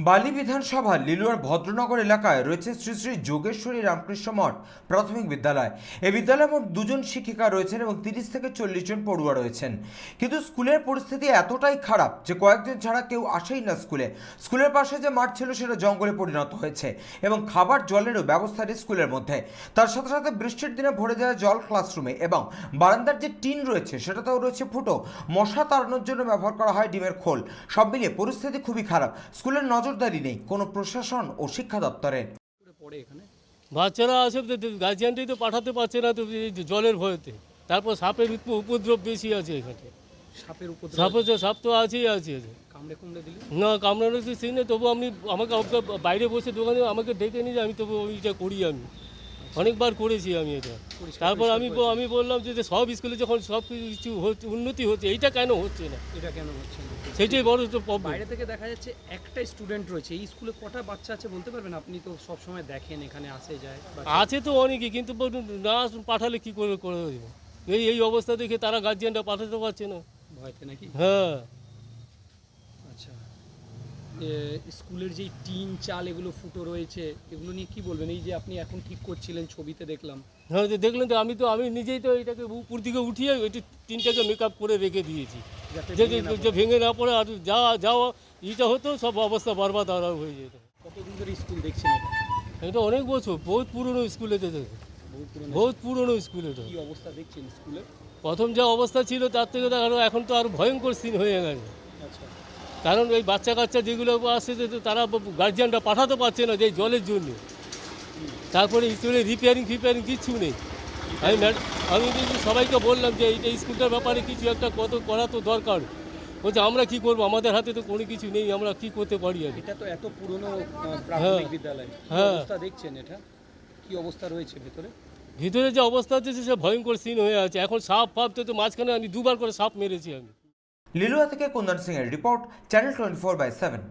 বালি বিধানসভা লিলুয়ার ভদ্রনগর এলাকায় রয়েছে শ্রী শ্রী যোগেশ্বরী রামকৃষ্ণ মঠ প্রাথমিক বিদ্যালয়। এই বিদ্যালয়ে মোট 2জন শিক্ষিকা রয়েছেন এবং 30 থেকে 40 জন পড়ুয়া রয়েছেন। কিন্তু স্কুলের পরিস্থিতি এতটাই খারাপ যে কয়েকজন ছাড়া কেউ আসেই না স্কুলে। স্কুলের পাশে যে মাঠ ছিল সেটা জঙ্গলে পরিণত হয়েছে এবং খাবার জলেরও ব্যবস্থা নেই স্কুলের মধ্যে। তার সাথে সাথে বৃষ্টির দিনে ভরে যায় জল ক্লাসরুমে এবং বারান্দার যে টিন রয়েছে সেটাতেও রয়েছে ফুটো। মশা তাড়ানোর জন্য ব্যবহার করা হয় ডিমের খোল। সব মিলিয়ে পরিস্থিতি খুবই খারাপ। স্কুলের নজরদারি নেই কোনো প্রশাসন ও শিক্ষা দপ্তরের। বাচ্চারা আসে, গার্জিয়ানটাই তো পাঠাতে পারছে না তো এই জলের ভয়তে। তারপর সাপের উপদ্রব বেশি আছে এখানে। সাপ তো আছেই আছে। না কামড়ানো তো সেই নেই, তবু আমাকে বাইরে বসে দোকানে আমাকে ডেকে নিয়ে আমি তবু ওইটা করি। আমি অনেকবার করেছি আমি এটা। তারপর আমি বললাম যে সব স্কুলে যখন সব কিছু উন্নতি হচ্ছে, এইটা কেন হচ্ছে না? সেটাই বড় তো প্রবলেম। বাইরে থেকে দেখা যাচ্ছে একটা স্টুডেন্ট রয়েছে, এই স্কুলে কটা বাচ্চা আছে বলতে পারবেন? আপনি তো সব সময় দেখেন, এখানে আসে যায়। আছে তো অনেকই, কিন্তু না পাঠালে কি করে দেবো? এই অবস্থা দেখে তারা গার্জিয়ানরা পাঠাতে পারছে না ভয়তে নাকি? হ্যাঁ। আচ্ছা, স্কুলের যেই টিন চাল এগুলো ফুটো রয়েছে, এগুলো নিয়ে কি বলবেন? এই যে আপনি এখন ঠিক করছিলেন, ছবিতে দেখলাম। হ্যাঁ, দেখলেন তো, আমি নিজেই তো এটাকে উপর দিকে উঠিয়ে ওইটি টিনটাকে মেকআপ করে রেখে দিয়েছি যে ভেঙে না পড়ে। আর যাওয়া এইটা হতো সব অবস্থা বরবাদ আর হয়ে যেত। কতদিন ধরে স্কুল দেখছেন এটা? এটা অনেক বছর, বহুত পুরনো স্কুল এটা, বহুত পুরনো স্কুল এটা। কি অবস্থা দেখছেন স্কুলে? প্রথম যা অবস্থা ছিল তার থেকে দেখানো এখন তো আরও ভয়ঙ্কর সিন হয়ে গেছে। আচ্ছা, কারণ এই বাচ্চা কাচ্চা যেগুলো আসছে তারা গার্জিয়ানরা পাঠাতে পারছে না যে জলের জন্য। তারপরে স্কুলে রিপেয়ারিং কিচ্ছু নেই। আমি কিন্তু সবাইকে বললাম যে এই স্কুলটার ব্যাপারে কিছু একটা করা তো দরকার। বলছে আমরা কি করবো, আমাদের হাতে তো কোনো কিছু নেই, আমরা কি করতে পারি? আর এটা তো এত পুরনো প্রাথমিক বিদ্যালয়, অবস্থা দেখছেন এটা? কি অবস্থা রয়েছে ভেতরে? ভিতরে যে অবস্থা হচ্ছে সে ভয়ঙ্কর সিন হয়ে আছে। এখন সাপ তো মাঝখানে আমি 2বার করে সাপ মেরেছি আমি। লিলুয়া থেকে কুন্দন সিং এর রিপোর্ট, চ্যানেল 24/7।